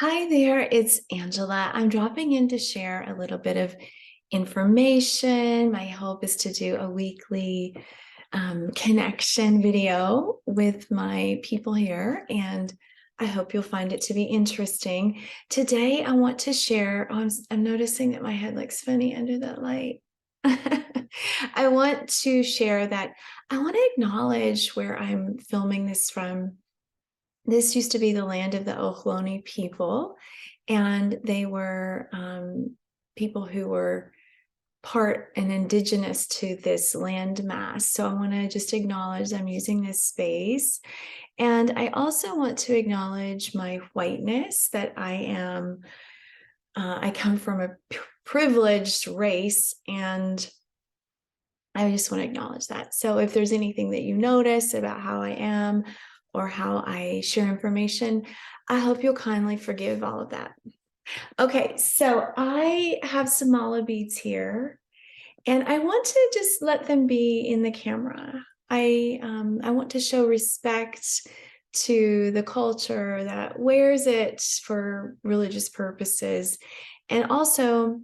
Hi there, it's Angela. I'm dropping in to share a little bit of information. My hope is to do a weekly connection video with my people here, and I hope you'll find it to be interesting. Today, I want to share. I'm noticing that my head looks funny under that light. I want to share that I want to acknowledge where I'm filming this from. This used to be the land of the Ohlone people, and they were people who were part and indigenous to this land mass. So I want to just acknowledge I'm using this space. And I also want to acknowledge my whiteness, that I come from a privileged race, and I just want to acknowledge that. So if there's anything that you notice about how I am or how I share information, I hope you'll kindly forgive all of that. Okay, so I have some mala beads here, and I want to just let them be in the camera. I want to show respect to the culture that wears it for religious purposes, and also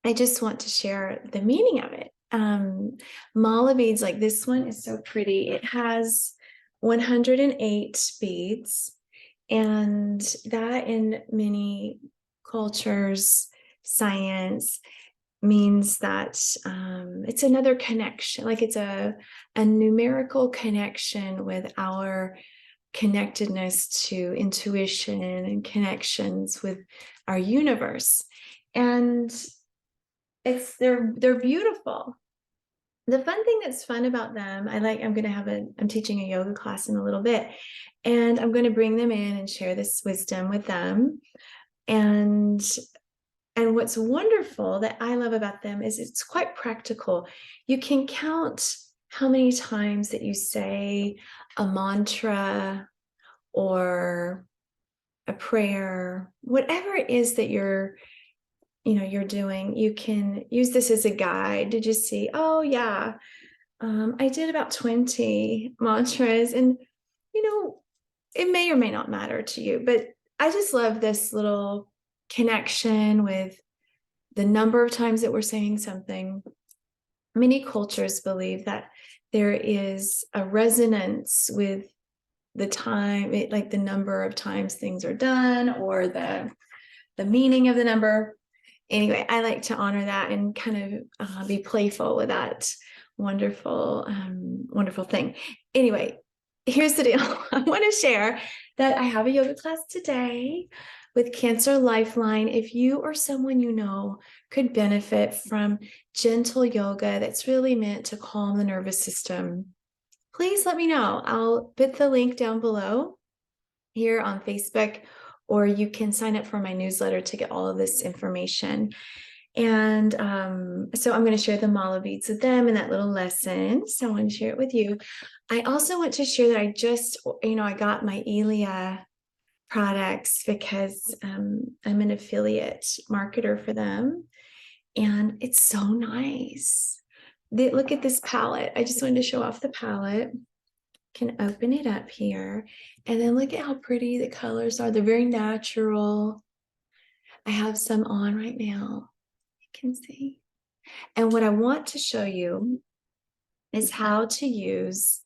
I just want to share the meaning of it. Mala beads, like this one, is so pretty. It has 108 beads, and that in many cultures, science means that it's another connection, like it's a numerical connection with our connectedness to intuition and connections with our universe. And they're beautiful. The fun thing that's fun about them, I'm teaching a yoga class in a little bit, and I'm going to bring them in and share this wisdom with them. And what's wonderful that I love about them is it's quite practical. You can count how many times that you say a mantra or a prayer, whatever it is that you're doing. You can use this as a guide to just see, oh yeah, I did about 20 mantras, and it may or may not matter to you, but I just love this little connection with the number of times that we're saying something. Many cultures believe that there is a resonance with the time, like the number of times things are done, or the meaning of the number. Anyway, I like to honor that and kind of be playful with that wonderful thing. Anyway, here's the deal. I want to share that I have a yoga class today with Cancer Lifeline. If you or someone you know could benefit from gentle yoga that's really meant to calm the nervous system, please let me know. I'll put the link down below here on Facebook, or you can sign up for my newsletter to get all of this information. And so I'm going to share the mala beads with them in that little lesson. So I want to share it with you. I also want to share that I got my Elia products because I'm an affiliate marketer for them. And it's so nice. Look at this palette. I just wanted to show off the palette. Can open it up here. And then look at how pretty the colors are. They're very natural. I have some on right now. You can see. And what I want to show you is how to use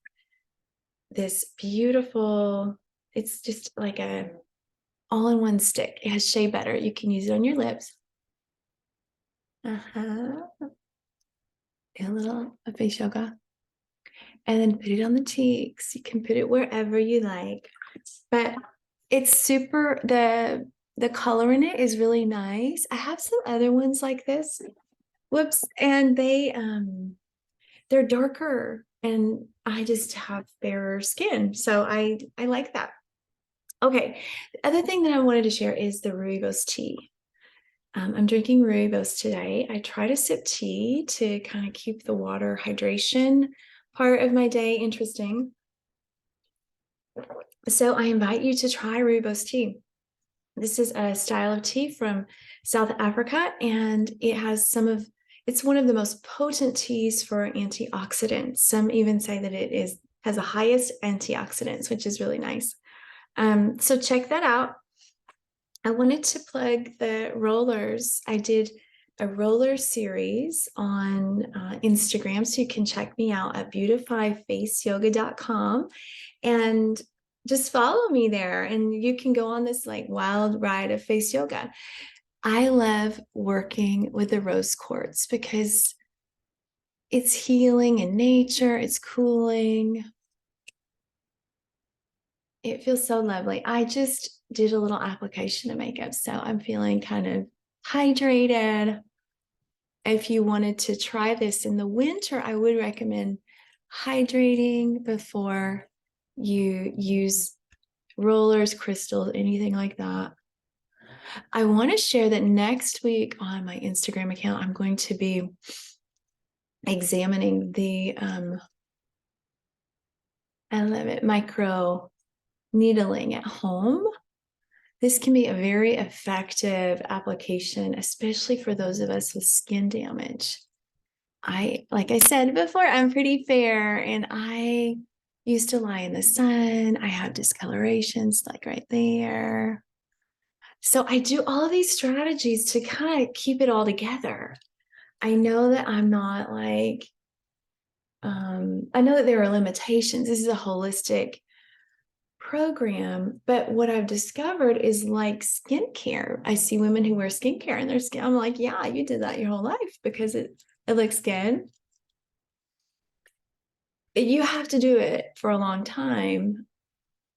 this beautiful, it's just like a all-in-one stick. It has shea butter. You can use it on your lips. A little face yoga. And then put it on the cheeks. You can put it wherever you like. But it's super, the color in it is really nice. I have some other ones like this. Whoops. And they're darker, and I just have fairer skin. So I like that. Okay. The other thing that I wanted to share is the rooibos tea. I'm drinking rooibos today. I try to sip tea to kind of keep the water hydration part of my day interesting. So I invite you to try rooibos tea. This is a style of tea from South Africa, and it's one of the most potent teas for antioxidants. Some even say that has the highest antioxidants, which is really nice. So check that out. I wanted to plug the rollers. I did a roller series on Instagram, so you can check me out at beautifyfaceyoga.com and just follow me there, and you can go on this like wild ride of face yoga. I love working with the rose quartz because it's healing in nature, it's cooling. It feels so lovely. I just did a little application of makeup, so I'm feeling kind of hydrated. If you wanted to try this in the winter, I would recommend hydrating before you use rollers, crystals, anything like that. I want to share that next week on my Instagram account, I'm going to be examining the I love it, micro needling at home. This can be a very effective application, especially for those of us with skin damage. Like I said before, I'm pretty fair and I used to lie in the sun. I have discolorations like right there. So I do all of these strategies to kind of keep it all together. I know that I'm not like, I know that there are limitations. This is a holistic program, but what I've discovered is like skincare. I see women who wear skincare and their skin. I'm like, yeah, you did that your whole life because it looks good. You have to do it for a long time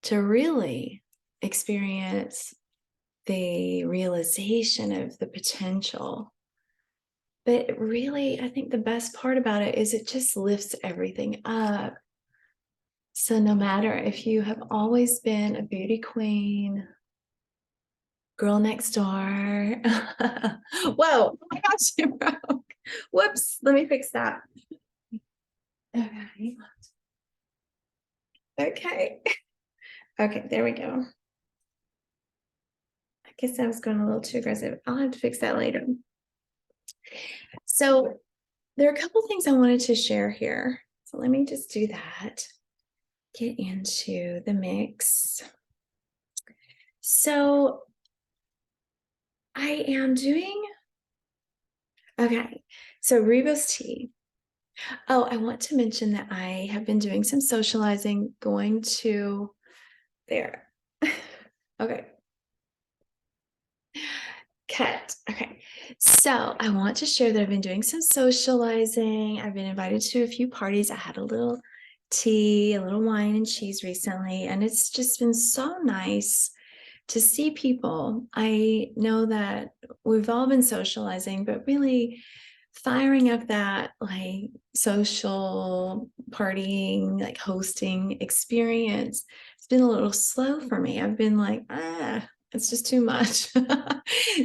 to really experience the realization of the potential. But really, I think the best part about it is it just lifts everything up. So no matter if you have always been a beauty queen, girl next door. Whoa, oh my gosh, it broke. Whoops, let me fix that. Okay. Okay. Okay, there we go. I guess I was going a little too aggressive. I'll have to fix that later. So there are a couple things I wanted to share here. So let me just do that. Get into the mix. So I am doing, okay, so rooibos tea. Oh, I want to mention that I have been doing some socializing, going to there. Okay. Cut. Okay. So I want to share that I've been doing some socializing. I've been invited to a few parties. I had a little tea, a little wine and cheese recently, and it's just been so nice to see people. I know that we've all been socializing, but really firing up that like social partying, like hosting experience, it's been a little slow for me. I've been like, it's just too much.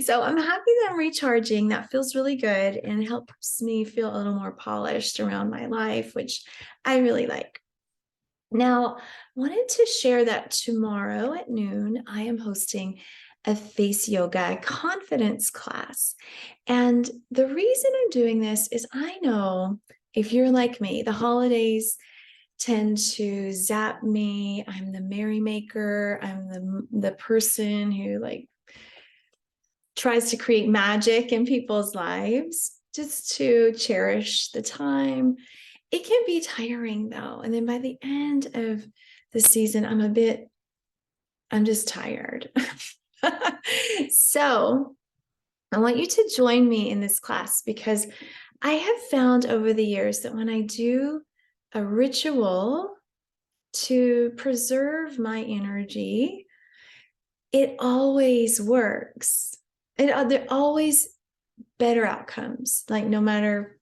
So I'm happy that I'm recharging. That feels really good and helps me feel a little more polished around my life, which I really like. Now, I wanted to share that tomorrow at noon, I am hosting a face yoga confidence class. And the reason I'm doing this is I know if you're like me, the holidays tend to zap me. I'm the merrymaker. I'm the person who like tries to create magic in people's lives just to cherish the time. It can be tiring though. And then by the end of the season, I'm just tired. So I want you to join me in this class because I have found over the years that when I do a ritual to preserve my energy, it always works. There always better outcomes, like no matter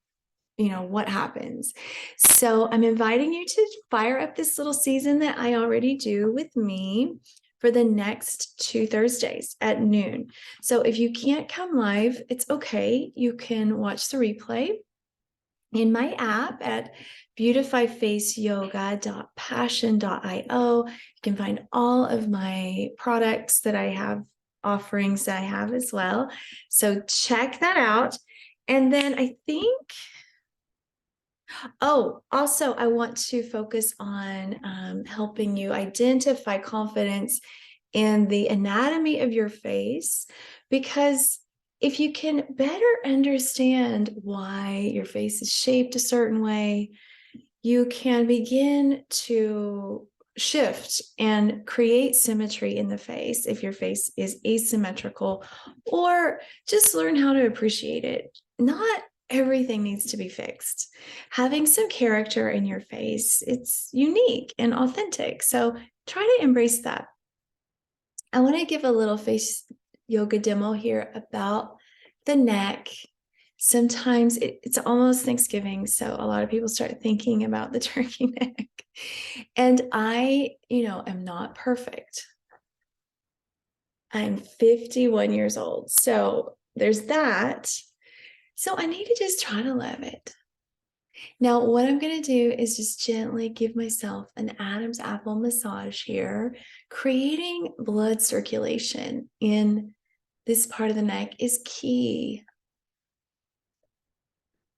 what happens. So I'm inviting you to fire up this little season that I already do with me for the next 2 Thursdays at noon. So if you can't come live, it's okay. You can watch the replay in my app at beautifyfaceyoga.passion.io. You can find all of my products that I have, offerings that I have as well. So check that out. And then I think, oh, also, I want to focus on helping you identify confidence in the anatomy of your face, because if you can better understand why your face is shaped a certain way, you can begin to shift and create symmetry in the face if your face is asymmetrical, or just learn how to appreciate it. Not everything needs to be fixed. Having some character in your face, it's unique and authentic. So try to embrace that. I want to give a little face yoga demo here about the neck. Sometimes it's almost Thanksgiving, so a lot of people start thinking about the turkey neck. And I, am not perfect. I'm 51 years old. So there's that. So I need to just try to love it. Now, what I'm going to do is just gently give myself an Adam's apple massage here. Creating blood circulation in this part of the neck is key.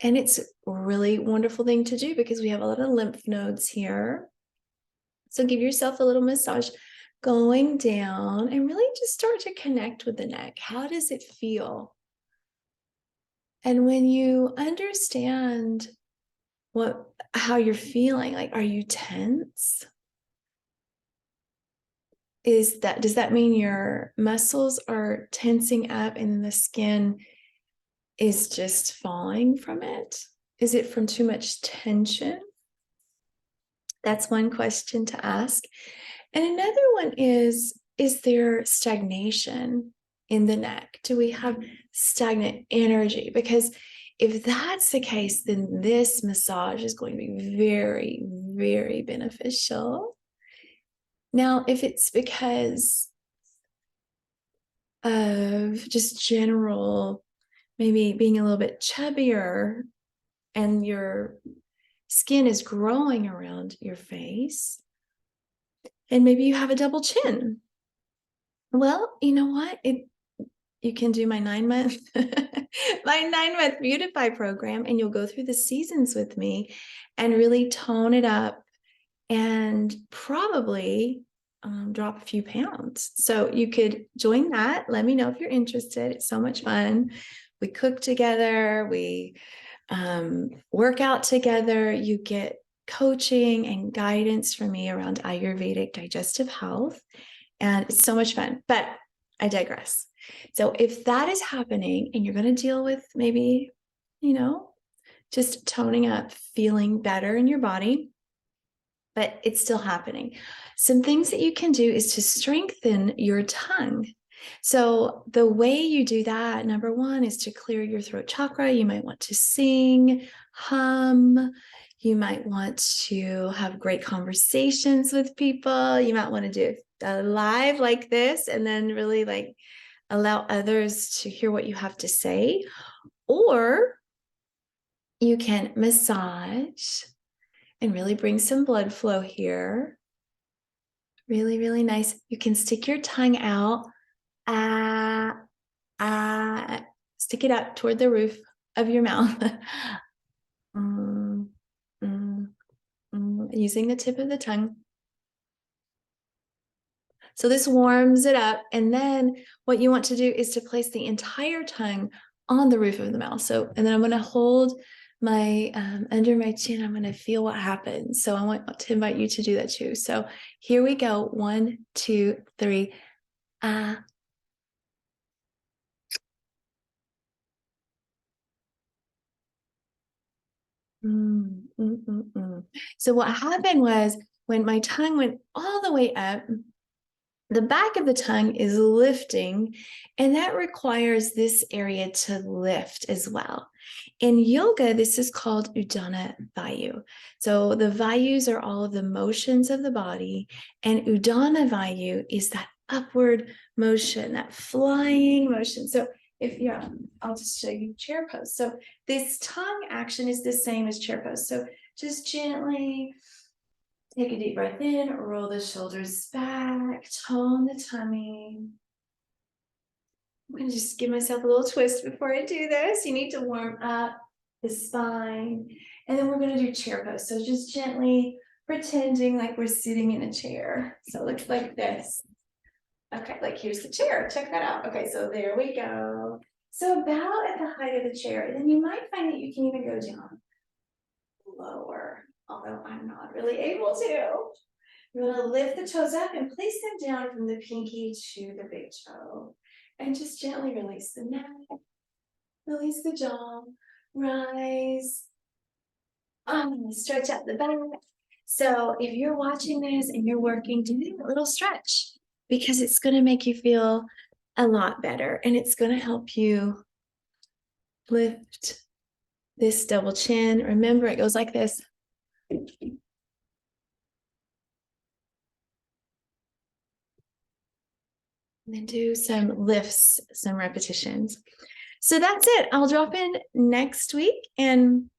And it's a really wonderful thing to do because we have a lot of lymph nodes here. So give yourself a little massage going down and really just start to connect with the neck. How does it feel? And when you understand how you're feeling, like, are you tense? Does that mean your muscles are tensing up and the skin is just falling from it? Is it from too much tension? That's one question to ask. And another one is there stagnation in the neck? Do we have stagnant energy? Because if that's the case, then this massage is going to be very, very beneficial. Now, if it's because of just general, maybe being a little bit chubbier and your skin is growing around your face, and maybe you have a double chin. Well, you know what? You can do my 9-month my 9-month Beautify program, and you'll go through the seasons with me and really tone it up and probably drop a few pounds. So you could join that. Let me know if you're interested. It's so much fun. We cook together. We work out together. You get coaching and guidance from me around Ayurvedic digestive health. And it's so much fun. But I digress. So if that is happening and you're going to deal with maybe, just toning up, feeling better in your body, but it's still happening, some things that you can do is to strengthen your tongue. So the way you do that, number one, is to clear your throat chakra. You might want to sing, hum. You might want to have great conversations with people. You might want to do it live like this and then really allow others to hear what you have to say. Or you can massage and really bring some blood flow here. Really, really nice. You can stick your tongue out. Stick it out toward the roof of your mouth. Using the tip of the tongue. So this warms it up. And then what you want to do is to place the entire tongue on the roof of the mouth. And then I'm going to hold my under my chin. I'm going to feel what happens. So I want to invite you to do that too. So here we go. 1, 2, 3. So what happened was when my tongue went all the way up, the back of the tongue is lifting, and that requires this area to lift as well. In yoga, this is called Udana Vayu. So the Vayus are all of the motions of the body, and Udana Vayu is that upward motion, that flying motion. So I'll just show you chair pose. So this tongue action is the same as chair pose. So just gently take a deep breath in, roll the shoulders back, tone the tummy. I'm going to just give myself a little twist before I do this. You need to warm up the spine. And then we're going to do chair pose. So just gently pretending like we're sitting in a chair. So it looks like this. Okay, like here's the chair. Check that out. Okay, so there we go. So about at the height of the chair, and then you might find that you can even go down lower, although I'm not really able to. You're gonna lift the toes up and place them down from the pinky to the big toe. And just gently release the neck, release the jaw, rise, stretch out the back. So if you're watching this and you're working, do a little stretch because it's gonna make you feel a lot better and it's gonna help you lift this double chin. Remember, it goes like this. And then do some lifts, some repetitions. So that's it. I'll drop in next week and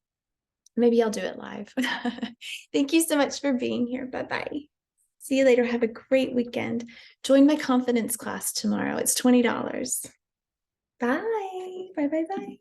maybe I'll do it live. Thank you so much for being here. Bye-bye. See you later. Have a great weekend. Join my confidence class tomorrow. It's $20. Bye. Bye, bye, bye.